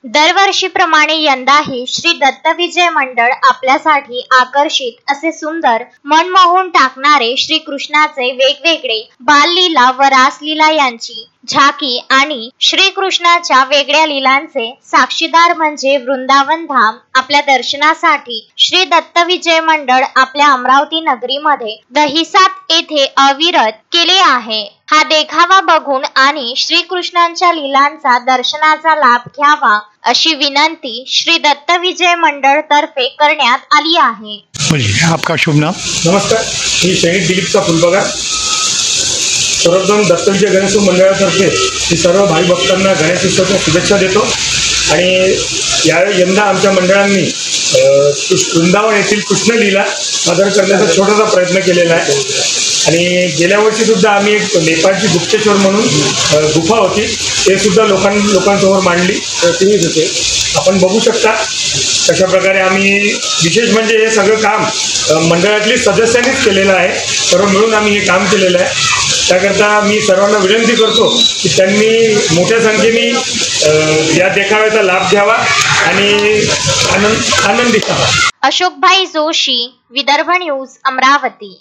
दरवर्षीप्रमाणे यंदाही श्री दत्त विजय मंडळ आपल्यासाठी आकर्षित असे सुंदर मन मोहून टाकणारे श्रीकृष्णाचे वेगवेगळे बाललीला व रासलीला यांची झाकी आणि श्रीकृष्णाच्या वेगळ्या लीलांचे साक्षीदार म्हणजे वृंदावन धाम आपल्या दर्शनासाठी श्री दत्त विजय मंडळ आपल्या अमरावती नगरीमध्ये दहिसात येथे अविरत केले आहे। हा देखावा बघून आणि श्रीकृष्णांच्या लीलांचा दर्शनाचा लाभ घ्यावा अशी विनंती श्री दत्त विजय मंडळ तर्फे करण्यात आली आहे। आपका शुभ नाम? नमस्कार, मी सैनिक दिलीपचा फुलबगार। सर्वप्रथम दत्त विजय गणेश मंडळातर्फे मी सर्व भाई भक्तांना गणेशोत्सवाच्या शुभेच्छा देतो। आणि यंदा आमच्या मंडळांनी वृंदावन येथील कृष्ण लीला सादर करण्याचा छोटासा प्रयत्न केलेला आहे। आणि गेल्या वर्षी सुद्धा आम्ही एक नेपाळची गुप्तेश्वर म्हणून गुफा होती ते सुद्धा लोकांसमोर मांडली, तुम्हीच होते। आपण बघू शकता कशा प्रकारे आम्ही विशेष म्हणजे हे सगळं काम मंडळातली सदस्यांनीच केलेलं आहे, सर्व मिळून आम्ही हे काम केलेलं आहे। त्याकरता मी सर्वांना विनंती करतो की त्यांनी मोठ्या संख्येने या देखाव्याचा लाभ घ्यावा आणि आनंदी व्हावा। अशोकभाई जोशी, विदर्भ न्यूज, अमरावती।